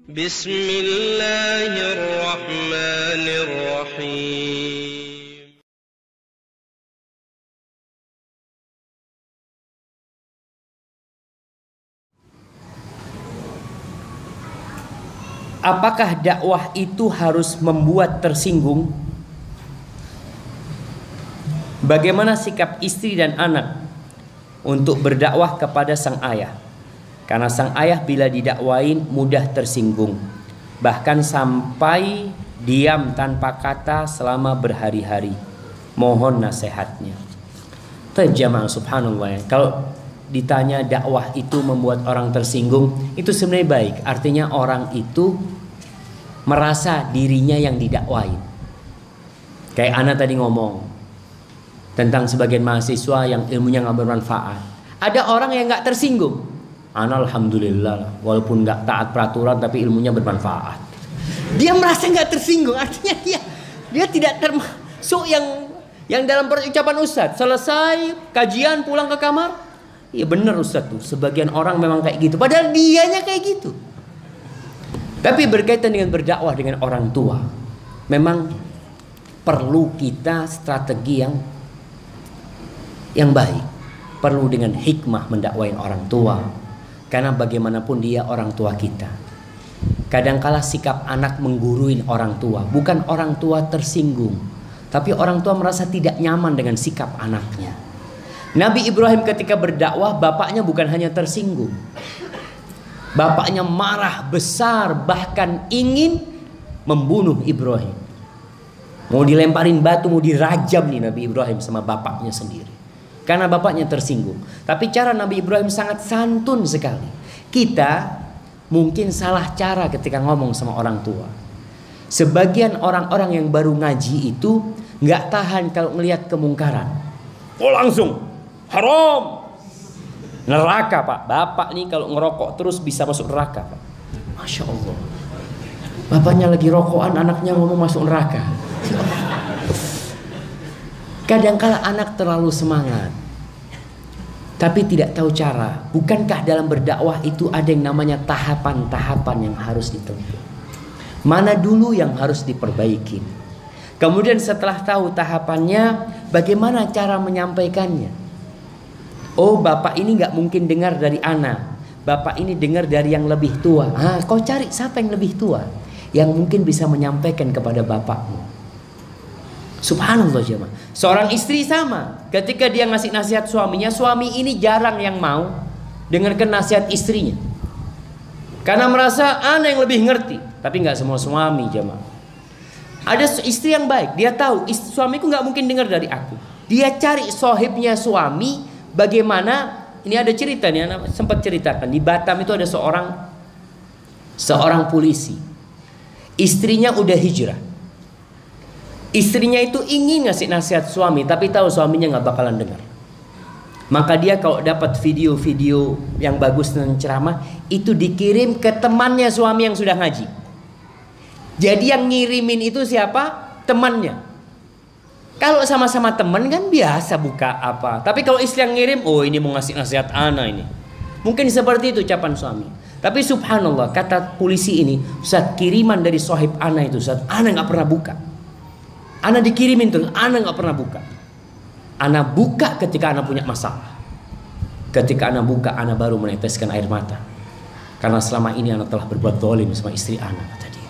Bismillahirrahmanirrahim. Apakah dakwah itu harus membuat tersinggung? Bagaimana sikap istri dan anak untuk berdakwah kepada sang ayah? Karena sang ayah bila didakwain mudah tersinggung, bahkan sampai diam tanpa kata selama berhari-hari. Mohon nasihatnya. Terjemah subhanallah ya. Kalau ditanya dakwah itu membuat orang tersinggung, itu sebenarnya baik. Artinya orang itu merasa dirinya yang didakwain. Kayak Ana tadi ngomong tentang sebagian mahasiswa yang ilmunya nggak bermanfaat. Ada orang yang nggak tersinggung. Ana alhamdulillah, walaupun nggak taat peraturan tapi ilmunya bermanfaat. Dia merasa nggak tersinggung. Artinya dia tidak termasuk yang dalam ucapan Ustadz selesai kajian pulang ke kamar. Iya benar Ustadz tuh, sebagian orang memang kayak gitu. Padahal dianya kayak gitu. Tapi berkaitan dengan berdakwah dengan orang tua, memang perlu kita strategi yang baik. Perlu dengan hikmah mendakwain orang tua. Karena bagaimanapun dia orang tua kita. Kadangkala sikap anak mengguruin orang tua, bukan orang tua tersinggung, tapi orang tua merasa tidak nyaman dengan sikap anaknya. Nabi Ibrahim ketika berdakwah, bapaknya bukan hanya tersinggung, bapaknya marah besar, bahkan ingin membunuh Ibrahim. Mau dilemparin batu, mau dirajam nih Nabi Ibrahim sama bapaknya sendiri, karena bapaknya tersinggung. Tapi cara Nabi Ibrahim sangat santun sekali. Kita mungkin salah cara ketika ngomong sama orang tua. Sebagian orang-orang yang baru ngaji itu nggak tahan kalau ngelihat kemungkaran. Oh langsung haram, neraka pak. Bapak nih kalau ngerokok terus bisa masuk neraka pak. Masya Allah. Bapaknya lagi rokokan, anaknya ngomong masuk neraka. Kadangkala anak terlalu semangat, tapi tidak tahu cara. Bukankah dalam berdakwah itu ada yang namanya tahapan-tahapan yang harus ditempuh? Mana dulu yang harus diperbaiki? Kemudian setelah tahu tahapannya, bagaimana cara menyampaikannya? Oh bapak ini gak mungkin dengar dari anak, bapak ini dengar dari yang lebih tua. Kau cari siapa yang lebih tua, yang mungkin bisa menyampaikan kepada bapakmu. Subhanallah jemaah. Seorang istri sama, ketika dia ngasih nasihat suaminya, suami ini jarang yang mau dengarkan nasihat istrinya, karena merasa ana yang lebih ngerti. Tapi nggak semua suami jemaah. Ada istri yang baik, dia tahu suamiku nggak mungkin dengar dari aku. Dia cari sohibnya suami. Bagaimana? Ini ada cerita nih, anak sempat ceritakan di Batam itu ada seorang polisi, istrinya udah hijrah. Istrinya itu ingin ngasih nasihat suami, tapi tahu suaminya nggak bakalan dengar. Maka dia kalau dapat video-video yang bagus dan ceramah, itu dikirim ke temannya suami yang sudah ngaji. Jadi yang ngirimin itu siapa? Temannya. Kalau sama-sama teman kan biasa buka apa. Tapi kalau istri yang ngirim, oh ini mau ngasih nasihat ana ini. Mungkin seperti itu ucapan suami. Tapi subhanallah, kata polisi ini, Ustaz, kiriman dari sohib ana itu, Ustaz, ana nggak pernah buka. Ana dikirimin tuh, ana nggak pernah buka. Ana buka ketika ana punya masalah. Ketika ana buka, ana baru meneteskan air mata. Karena selama ini ana telah berbuat zalim sama istri ana, kata dia.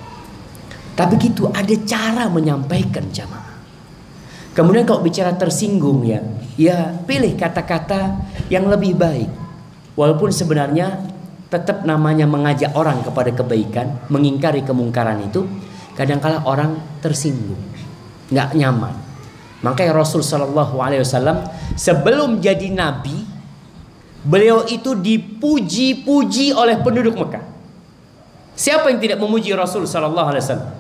Tapi gitu, ada cara menyampaikan jamaah. Kemudian kalau bicara tersinggung ya pilih kata-kata yang lebih baik. Walaupun sebenarnya tetap namanya mengajak orang kepada kebaikan, mengingkari kemungkaran itu, kadangkala orang tersinggung, nggak nyaman. Makanya Rasul Shallallahu Alaihi Wasallam sebelum jadi nabi, beliau itu dipuji-puji oleh penduduk Mekah. Siapa yang tidak memuji Rasul Shallallahu Alaihi Wasallam?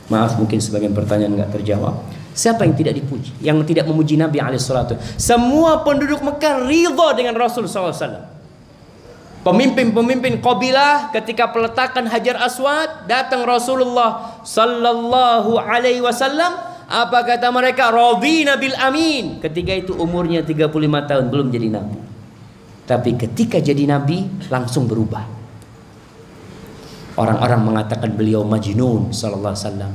Maaf, mungkin sebagian pertanyaan nggak terjawab. Siapa yang tidak dipuji, yang tidak memuji Nabi Alaihissalatu? Semua penduduk Mekah ridha dengan Rasul Shallallahu Alaihi Wasallam. Pemimpin-pemimpin kabilah ketika peletakan Hajar Aswad, datang Rasulullah Sallallahu Alaihi Wasallam. Apa kata mereka? Radina bil amin. Ketika itu umurnya 35 tahun, belum jadi nabi. Tapi ketika jadi nabi langsung berubah. Orang-orang mengatakan beliau majnun sallallahu alaihi wasallam,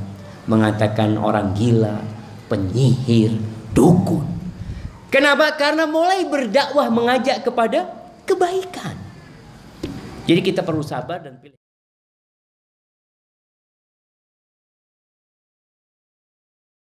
mengatakan orang gila, penyihir, dukun. Kenapa? Karena mulai berdakwah mengajak kepada kebaikan. Jadi kita perlu sabar dan pilih.